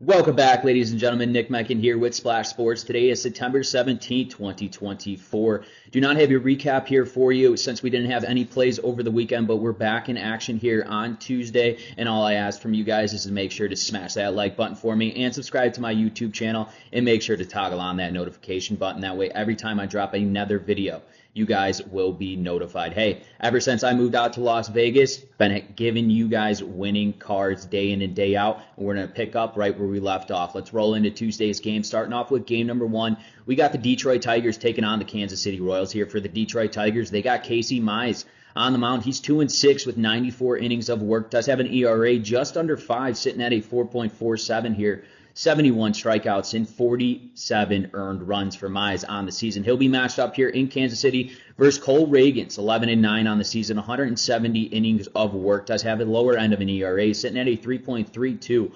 Welcome back, ladies and gentlemen. Nick Menken here with Splash Sports. Today is September 17th, 2024. Do not have your recap here for you since we didn't have any plays over the weekend, but we're back in action here on Tuesday. And all I ask from you guys is to make sure to smash that like button for me and subscribe to my YouTube channel and make sure to toggle on that notification button. That way, every time I drop another video, you guys will be notified. Hey, ever since I moved out to Las Vegas, been giving you guys winning cards day in and day out. And we're going to pick up right where we left off. Let's roll into Tuesday's game. Starting off with game number one, we got the Detroit Tigers taking on the Kansas City Royals here. For the Detroit Tigers, they got Casey Mize on the mound. He's 2-6 with 94 innings of work. Does have an ERA just under 5, sitting at a 4.47 here. 71 strikeouts and 47 earned runs for Mize on the season. He'll be matched up here in Kansas City versus Cole Ragans, 11-9 on the season, 170 innings of work. Does have a lower end of an ERA, sitting at a 3.32.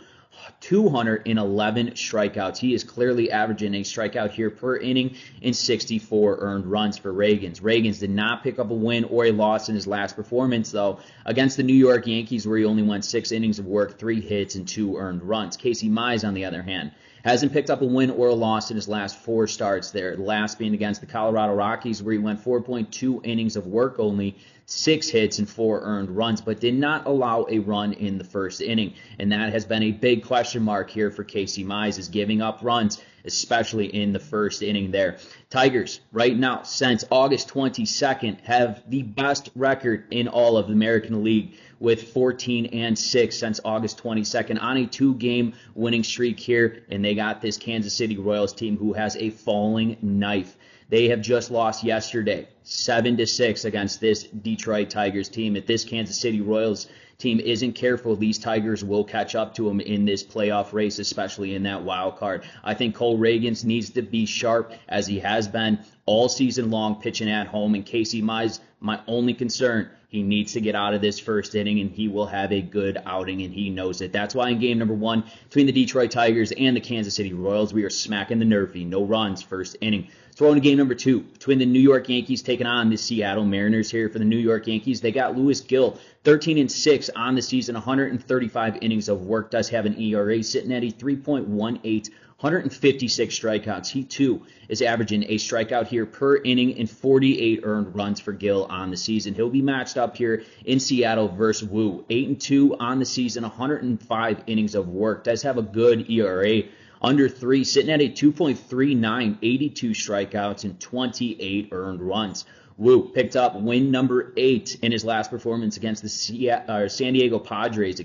211 strikeouts. He is clearly averaging a strikeout here per inning in 64 earned runs for Ragans. Ragans did not pick up a win or a loss in his last performance, though, against the New York Yankees, where he only went 6 innings of work, 3 hits, and 2 earned runs. Casey Mize, on the other hand, hasn't picked up a win or a loss in his last 4 starts there. The last being against the Colorado Rockies, where he went 4.2 innings of work only, 6 hits and 4 earned runs, but did not allow a run in the first inning. And that has been a big question mark here for Casey Mize, is giving up runs, especially in the first inning there. Tigers, right now, since August 22nd, have the best record in all of the American League, with 14-6 since August 22nd on a 2-game winning streak here. And they got this Kansas City Royals team who has a falling knife. They have just lost yesterday, 7-6 against this Detroit Tigers team. If this Kansas City Royals team isn't careful, these Tigers will catch up to them in this playoff race, especially in that wild card. I think Cole Ragans needs to be sharp, as he has been all season long, pitching at home. And Casey Mize, my only concern, he needs to get out of this first inning, and he will have a good outing, and he knows it. That's why in game number one, between the Detroit Tigers and the Kansas City Royals, we are smacking the NRFI. No runs, first inning. Throw into game number two, between the New York Yankees taking on the Seattle Mariners here. For the New York Yankees, they got Louis Gill, 13-6 on the season, 135 innings of work. Does have an ERA sitting at a 3.18. 156 strikeouts. He, too, is averaging a strikeout here per inning and 48 earned runs for Gill on the season. He'll be matched up here in Seattle versus Wu. 8-2 on the season, 105 innings of work. Does have a good ERA, under 3, sitting at a 2.39, 82 strikeouts and 28 earned runs. Wu picked up win number 8 in his last performance against the San Diego Padres,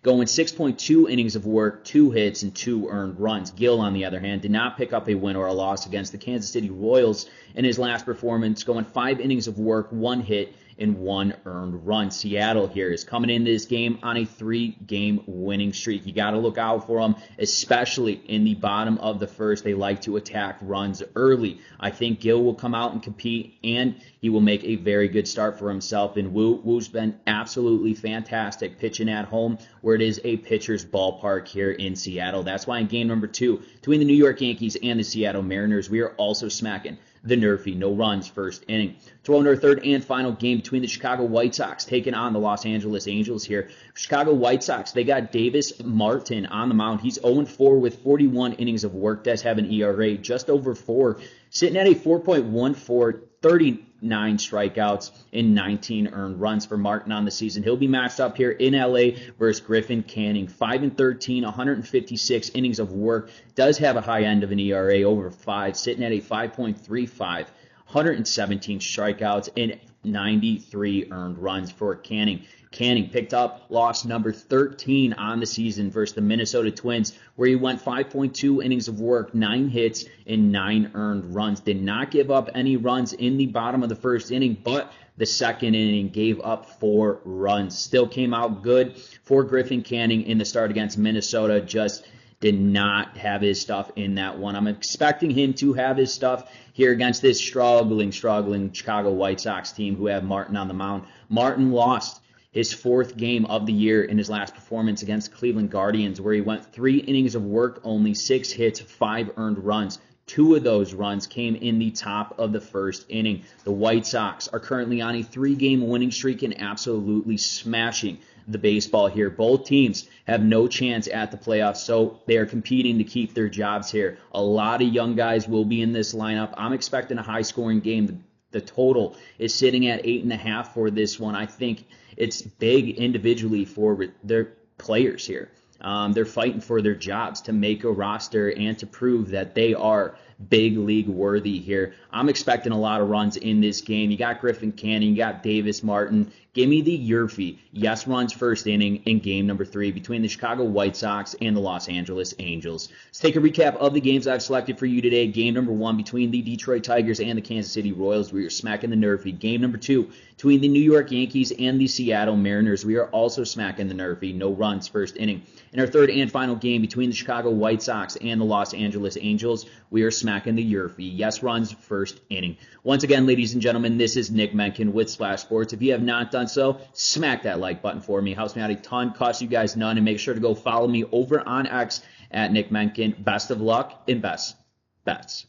going 6.2 innings of work, 2 hits, and 2 earned runs. Gill, on the other hand, did not pick up a win or a loss against the Kansas City Royals in his last performance, going 5 innings of work, 1 hit, and 1 earned run. Seattle here is coming into this game on a 3-game winning streak. You got to look out for them, especially in the bottom of the first. They like to attack runs early. I think Gill will come out and compete, and he will make a very good start for himself. And Wu's been absolutely fantastic pitching at home, where it is a pitcher's ballpark here in Seattle. That's why in game number 2, between the New York Yankees and the Seattle Mariners, we are also smacking the NRFI. No runs, first inning. Throw into our third and final game between the Chicago White Sox taking on the Los Angeles Angels here. Chicago White Sox, they got Davis Martin on the mound. He's 0-4 with 41 innings of work. Does have an ERA just over 4, sitting at a 4.14, 39 strikeouts and 19 earned runs for Martin on the season. He'll be matched up here in LA versus Griffin Canning. 5-13, 156 innings of work. Does have a high end of an ERA over 5, sitting at a 5.35, 117 strikeouts and 93 earned runs for Canning. Canning picked up loss number 13 on the season versus the Minnesota Twins, where he went 5.2 innings of work, 9 hits, and 9 earned runs. Did not give up any runs in the bottom of the first inning, but the second inning gave up 4 runs. Still came out good for Griffin Canning in the start against Minnesota. Just did not have his stuff in that one. I'm expecting him to have his stuff here against this struggling Chicago White Sox team who have Martin on the mound. Martin lost his 4th game of the year in his last performance against Cleveland Guardians, where he went 3 innings of work, only 6 hits, 5 earned runs. 2 of those runs came in the top of the first inning. The White Sox are currently on a 3-game winning streak and absolutely smashing the baseball here. Both teams have no chance at the playoffs, so they are competing to keep their jobs here. A lot of young guys will be in this lineup. I'm expecting a high-scoring game. The total is sitting at 8.5 for this one. I think it's big individually for their players here. They're fighting for their jobs to make a roster and to prove that they are big league worthy here. I'm expecting a lot of runs in this game. You got Griffin Canning, you got Davis Martin. Give me the YRFI. Yes runs first inning in game number 3 between the Chicago White Sox and the Los Angeles Angels. Let's take a recap of the games I've selected for you today. Game number 1 between the Detroit Tigers and the Kansas City Royals. We are smacking the NRFI. Game number 2 between the New York Yankees and the Seattle Mariners. We are also smacking the NRFI. No runs first inning. In our third and final game between the Chicago White Sox and the Los Angeles Angels, we are smacking the YRFI. Yes runs first inning. Once again, ladies and gentlemen, this is Nick Menken with Splash Sports. If you have not done so, smack that like button for me. It helps me out a ton, costs you guys none, and make sure to go follow me over on X at Nick Menken. Best of luck and best bets.